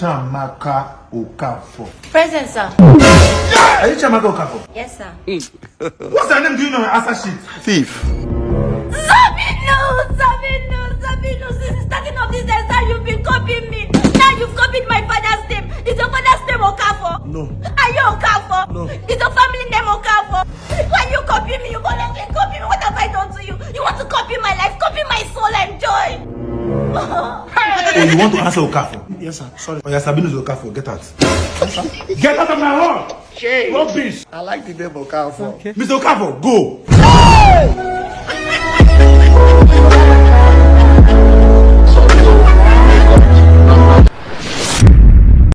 Chamaka Okafor. Present, sir. Are you Chamaka Okafor? Yes, sir. What's her name? Do you know her answer sheet? Thief. Sabinus. Since the starting of this exam, you've been copying me. Now you've copied my father's name. Is your father's name Okafor? No. Are you Okafor? No. Is your family name Okafor? When you copy me, you always copy me. What have I done to you? You want to copy my life, copy my soul and joy. Oh, you want to answer Okafor? Yes, sir. Sorry. Oh, yeah, Sabinus Okafor. Get out. Get out of my hall! Shame. Rubbish! I like the name Okafor. Mr. Okafor, go!